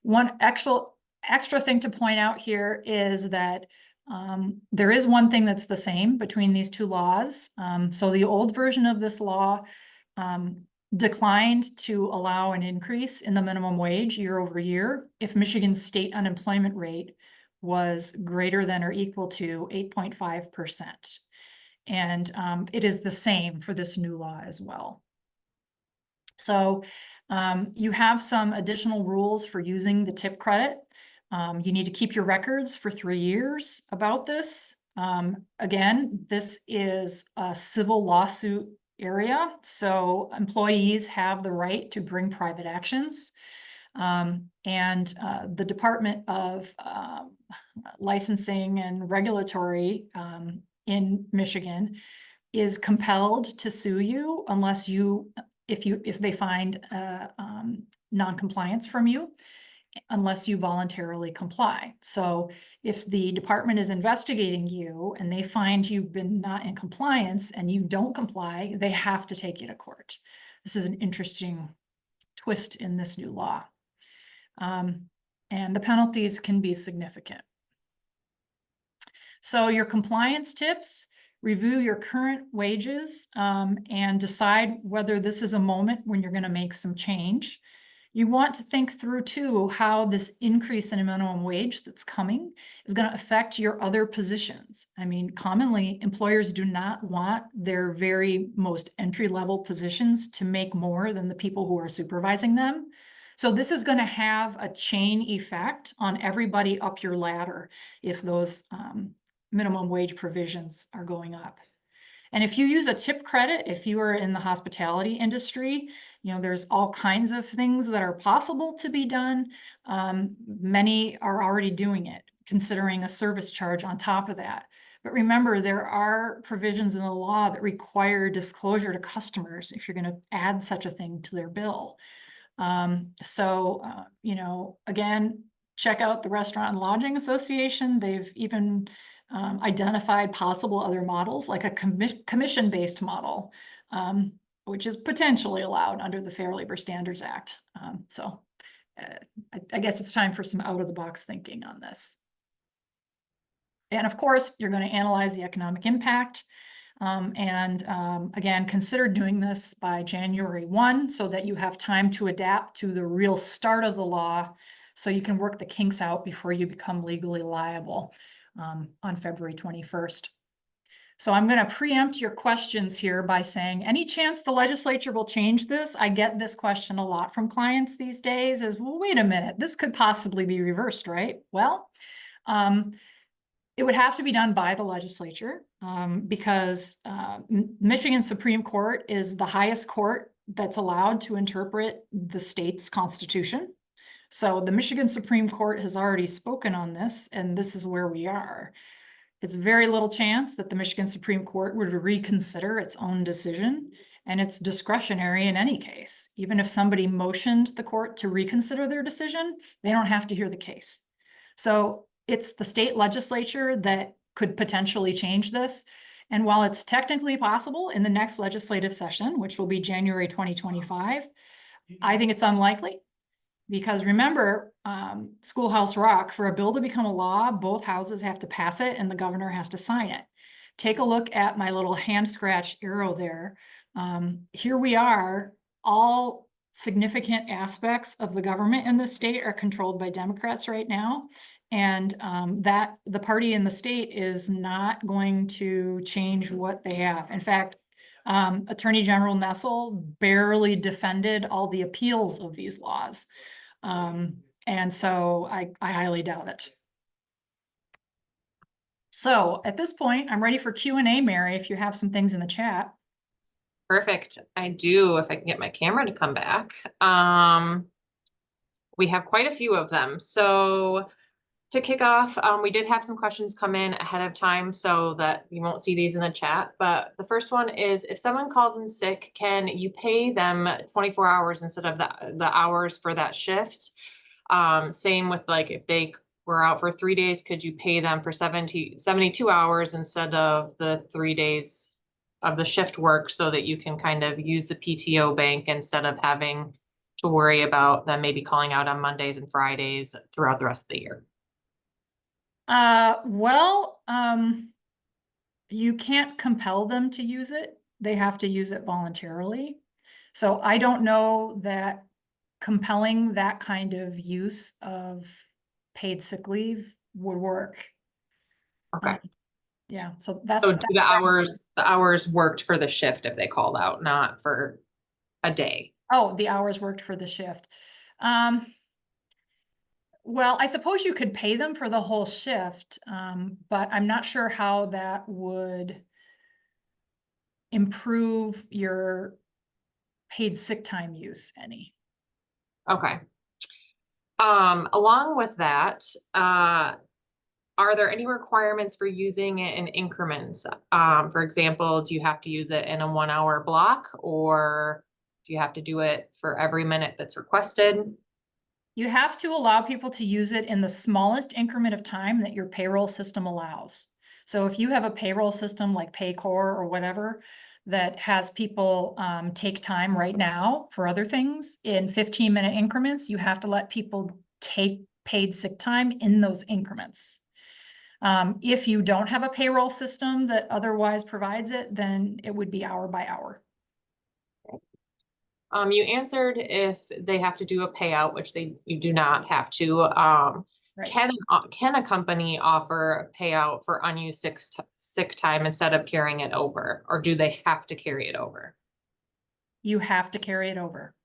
One extra thing to point out here is that there is one thing that's the same between these two laws. So the old version of this law declined to allow an increase in the minimum wage year over year if Michigan's state unemployment rate was greater than or equal to 8.5%. And it is the same for this new law as well. So you have some additional rules for using the tip credit. You need to keep your records for 3 years about this. Again, this is a civil lawsuit area, so employees have the right to bring private actions. The Department of Licensing and Regulatory in Michigan is compelled to sue you unless if they find non-compliance from you, unless you voluntarily comply. So if the department is investigating you and they find you've been not in compliance and you don't comply, they have to take you to court. This is an interesting twist in this new law. And the penalties can be significant. So your compliance tips: review your current wages and decide whether this is a moment when you're going to make some change. You want to think through too how this increase in a minimum wage that's coming is going to affect your other positions. I mean, commonly employers do not want their very most entry-level positions to make more than the people who are supervising them. So this is going to have a chain effect on everybody up your ladder if those minimum wage provisions are going up. And if you use a tip credit, if you are in the hospitality industry, there's all kinds of things that are possible to be done. Many are already doing it, considering a service charge on top of that. But remember, there are provisions in the law that require disclosure to customers if you're going to add such a thing to their bill. Again, check out the Restaurant and Lodging Association. They've even identified possible other models, like a commission-based model, which is potentially allowed under the Fair Labor Standards Act. I guess it's time for some out-of-the-box thinking on this. And of course, you're going to analyze the economic impact. Again, consider doing this by January 1 so that you have time to adapt to the real start of the law, so you can work the kinks out before you become legally liable on February 21st. So I'm going to preempt your questions here by saying, any chance the legislature will change this? I get this question a lot from clients these days is, well, wait a minute, this could possibly be reversed, right? Well, it would have to be done by the legislature because Michigan Supreme Court is the highest court that's allowed to interpret the state's constitution. So the Michigan Supreme Court has already spoken on this, and this is where we are. It's very little chance that the Michigan Supreme Court would reconsider its own decision, and it's discretionary in any case. Even if somebody motioned the court to reconsider their decision, they don't have to hear the case. So it's the state legislature that could potentially change this. And while it's technically possible in the next legislative session, which will be January 2025, I think it's unlikely. Because remember, Schoolhouse Rock, for a bill to become a law, both houses have to pass it and the governor has to sign it. Take a look at my little hand scratch arrow there. Here we are, all significant aspects of the government in the state are controlled by Democrats right now. And that the party in the state is not going to change what they have. In fact, Attorney General Nessel barely defended all the appeals of these laws. And so I highly doubt it. So at this point, I'm ready for Q&A, Mary, if you have some things in the chat. Perfect. I do, if I can get my camera to come back. We have quite a few of them. So to kick off, we did have some questions come in ahead of time so that you won't see these in the chat. But the first one is, if someone calls in sick, can you pay them 24 hours instead of the hours for that shift? Same with, like, if they were out for 3 days, could you pay them for 72 hours instead of the 3 days of the shift work, so that you can kind of use the PTO bank instead of having to worry about them maybe calling out on Mondays and Fridays throughout the rest of the year? You can't compel them to use it. They have to use it voluntarily. So I don't know that compelling that kind of use of paid sick leave would work. Okay. Yeah, so So that's do the hours worked for the shift if they called out, not for a day. oh, the hours worked for the shift. Um, well, I suppose you could pay them for the whole shift, but I'm not sure how that would improve your paid sick time use any. Okay. Along with that, are there any requirements for using it in increments? For example, do you have to use it in a 1 hour block, or do you have to do it for every minute that's requested? You have to allow people to use it in the smallest increment of time that your payroll system allows. So if you have a payroll system like Paycor or whatever that has people take time right now for other things in 15-minute increments, you have to let people take paid sick time in those increments. If you don't have a payroll system that otherwise provides it, then it would be hour by hour. You answered if they have to do a payout, which you do not have to. Right. Can a company offer a payout for unused sick time instead of carrying it over, or do they have to carry it over? You have to carry it over.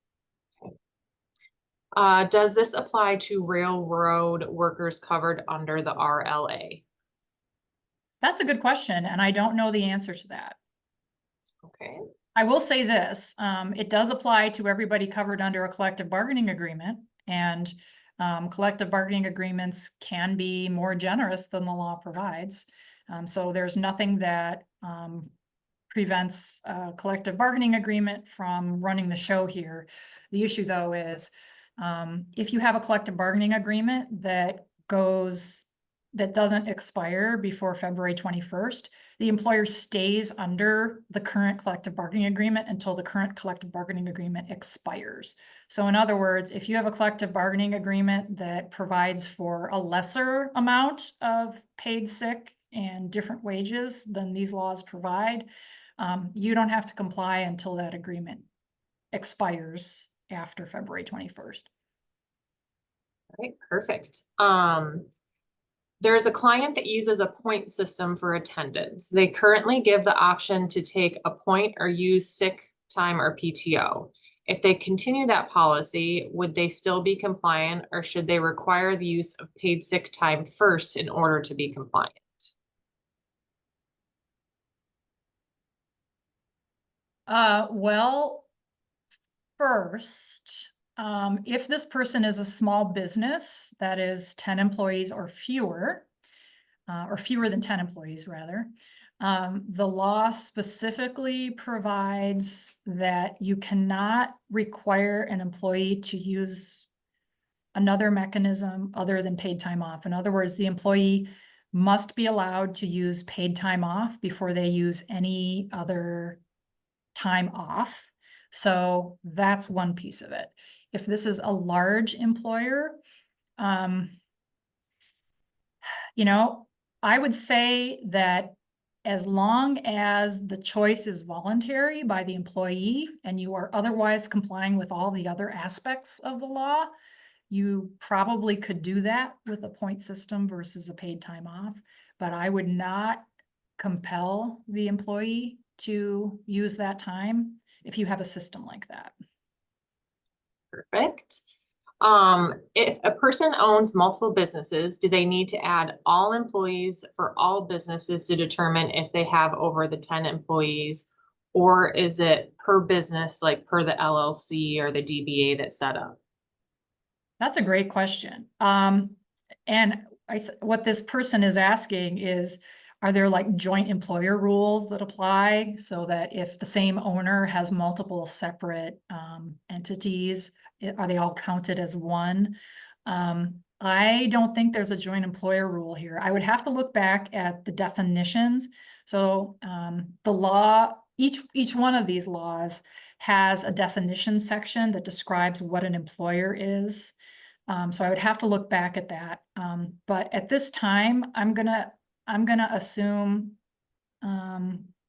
Does this apply to railroad workers covered under the RLA? That's a good question, and I don't know the answer to that. Okay. I will say this, it does apply to everybody covered under a collective bargaining agreement, and collective bargaining agreements can be more generous than the law provides. So there's nothing that prevents a collective bargaining agreement from running the show here. The issue, though, is if you have a collective bargaining agreement that doesn't expire before February 21st, the employer stays under the current collective bargaining agreement until the current collective bargaining agreement expires. So in other words, if you have a collective bargaining agreement that provides for a lesser amount of paid sick and different wages than these laws provide, you don't have to comply until that agreement expires after February 21st. All right, perfect. There's a client that uses a point system for attendance. They currently give the option to take a point or use sick time or PTO. If they continue that policy, would they still be compliant, or should they require the use of paid sick time first in order to be compliant? Well, first, if this person is a small business that is 10 employees or fewer than 10 employees rather, the law specifically provides that you cannot require an employee to use another mechanism other than paid time off. In other words, the employee must be allowed to use paid time off before they use any other time off. So that's one piece of it. If this is a large employer, I would say that as long as the choice is voluntary by the employee and you are otherwise complying with all the other aspects of the law, you probably could do that with a point system versus a paid time off. But I would not compel the employee to use that time if you have a system like that. Perfect. If a person owns multiple businesses, do they need to add all employees for all businesses to determine if they have over the 10 employees? Or is it per business, like per the LLC or the DBA that's set up? That's a great question. And what this person is asking is, are there like joint employer rules that apply so that if the same owner has multiple separate entities, are they all counted as one? I don't think there's a joint employer rule here. I would have to look back at the definitions. So the law, each one of these laws has a definition section that describes what an employer is. So I would have to look back at that. But at this time, I'm gonna assume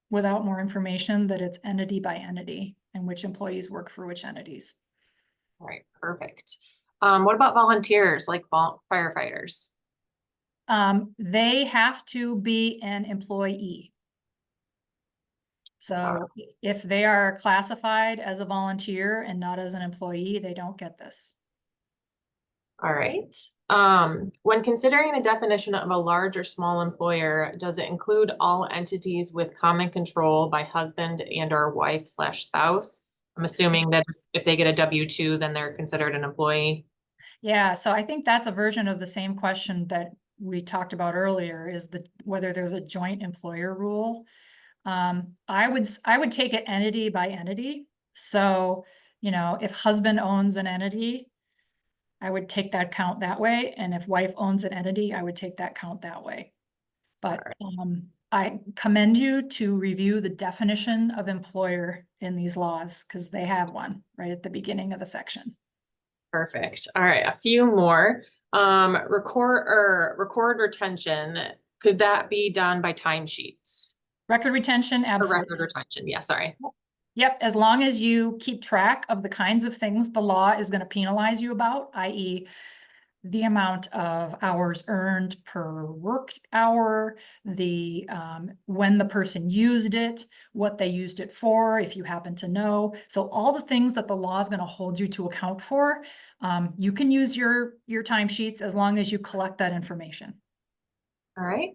without more information that it's entity by entity. and which employees work for which entities. All right, perfect. What about volunteers like firefighters? They have to be an employee. So if they are classified as a volunteer and not as an employee, they don't get this. All right. When considering the definition of a large or small employer, does it include all entities with common control by husband and or wife slash spouse? I'm assuming that if they get a W-2, then they're considered an employee. Yeah, so I think that's a version of the same question that we talked about earlier, is whether there's a joint employer rule. I would take it entity by entity. So, if husband owns an entity, I would take that count that way. And if wife owns an entity, I would take that count that way. But I commend you to review the definition of employer in these laws, because they have one right at the beginning of the section. Perfect. All right, a few more. Record retention. Could that be done by timesheets? Record retention, Or absolutely. record retention, yeah, sorry. Yep, as long as you keep track of the kinds of things the law is going to penalize you about, i.e. the amount of hours earned per work hour, when the person used it, what they used it for, if you happen to know. So all the things that the law is going to hold you to account for, you can use your timesheets as long as you collect that information. All right.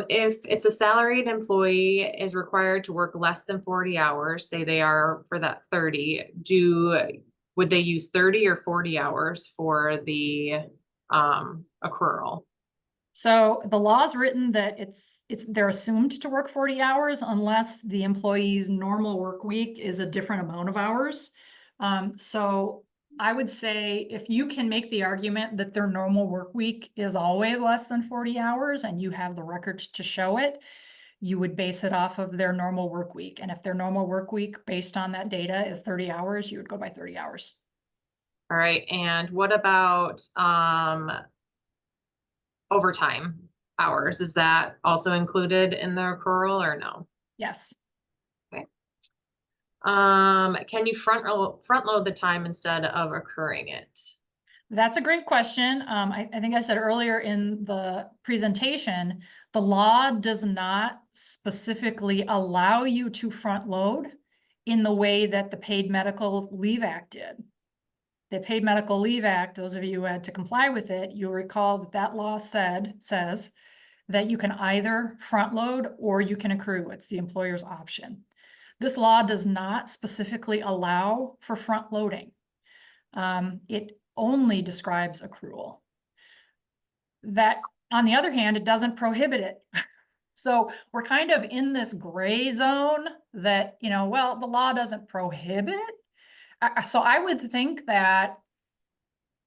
If it's a salaried employee is required to work less than 40 hours, say they are for that 30, would they use 30 or 40 hours for the accrual? So the law is written that they're assumed to work 40 hours unless the employee's normal work week is a different amount of hours. So I would say if you can make the argument that their normal work week is always less than 40 hours and you have the records to show it, you would base it off of their normal work week. And if their normal work week based on that data is 30 hours, you would go by 30 hours. All right. And what about overtime hours? Is that also included in the accrual or no? Yes. Okay. Can you front load the time instead of accruing it? That's a great question. I think I said earlier in the presentation, the law does not specifically allow you to front load in the way that the Paid Medical Leave Act did. The Paid Medical Leave Act, those of you who had to comply with it, you'll recall that that law says that you can either front load or you can accrue. It's the employer's option. This law does not specifically allow for front loading. It only describes accrual. That, on the other hand, it doesn't prohibit it. So we're kind of in this gray zone that, well, the law doesn't prohibit. So I would think that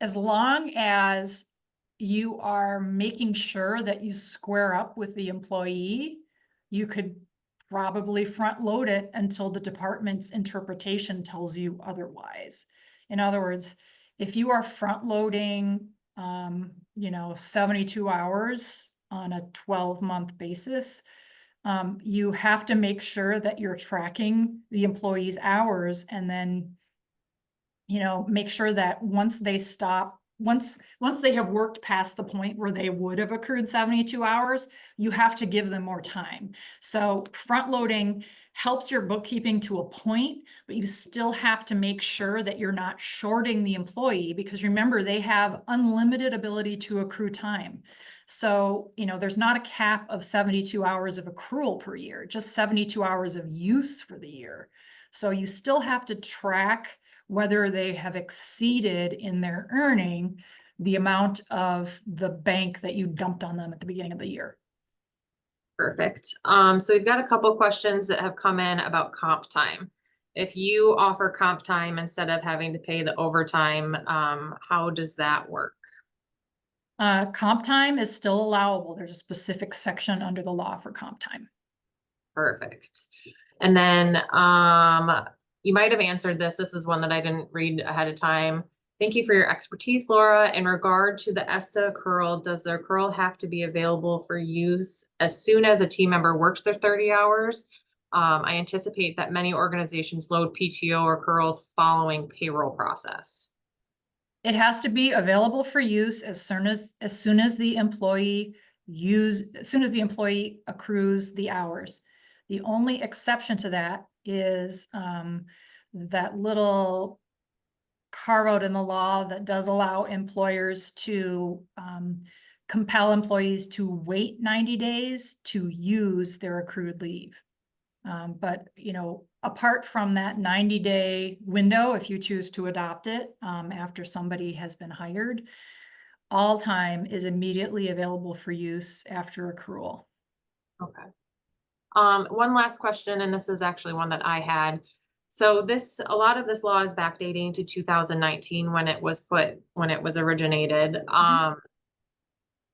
as long as you are making sure that you square up with the employee, you could probably front load it until the department's interpretation tells you otherwise. In other words, if you are front loading, 72 hours on a 12-month basis, you have to make sure that you're tracking the employee's hours and then, make sure that once they have worked past the point where they would have accrued 72 hours, you have to give them more time. So front loading helps your bookkeeping to a point, but you still have to make sure that you're not shorting the employee, because remember, they have unlimited ability to accrue time. So, there's not a cap of 72 hours of accrual per year, just 72 hours of use for the year. So you still have to track whether they have exceeded in their earning the amount of the bank that you dumped on them at the beginning of the year. Perfect. So we've got a couple questions that have come in about comp time. If you offer comp time instead of having to pay the overtime, how does that work? Comp time is still allowable. There's a specific section under the law for comp time. Perfect. And then you might have answered this. This is one that I didn't read ahead of time. Thank you for your expertise, Laura. In regard to the ESTA accrual, does the accrual have to be available for use as soon as a team member works their 30 hours? I anticipate that many organizations load PTO accruals following payroll process. It has to be available for use as soon as the employee accrues the hours. The only exception to that is that little carve out in the law that does allow employers to compel employees to wait 90 days to use their accrued leave. But, apart from that 90-day window, if you choose to adopt it after somebody has been hired, all time is immediately available for use after accrual. Okay. One last question, and this is actually one that I had. So a lot of this law is backdating to 2019 when it was originated.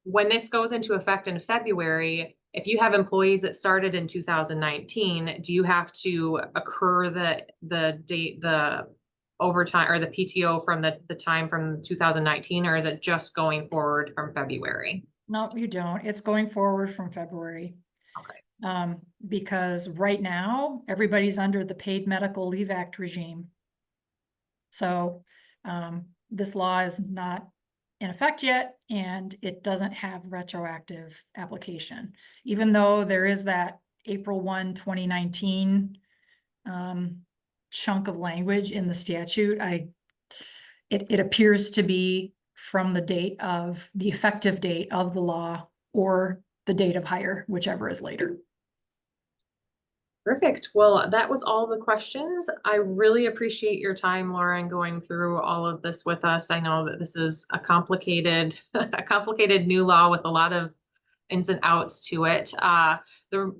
When this goes into effect in February, if you have employees that started in 2019, do you have to accrue the overtime or the PTO from the time from 2019, or is it just going forward from February? No, you don't. It's going forward from February. Okay. Because right now, everybody's under the Paid Medical Leave Act regime. So this law is not in effect yet, and it doesn't have retroactive application. Even though there is that April 1, 2019 chunk of language in the statute, it appears to be from the effective date of the law or the date of hire, whichever is later. Perfect. Well, that was all the questions. I really appreciate your time, Laura, and going through all of this with us. I know that this is a complicated new law with a lot of ins and outs to it.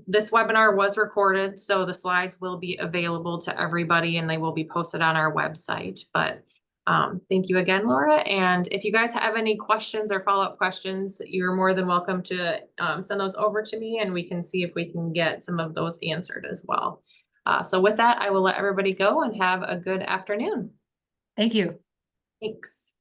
This webinar was recorded, so the slides will be available to everybody and they will be posted on our website. But thank you again, Laura. And if you guys have any questions or follow-up questions, you're more than welcome to send those over to me and we can see if we can get some of those answered as well. So with that, I will let everybody go and have a good afternoon. Thank you. Thanks.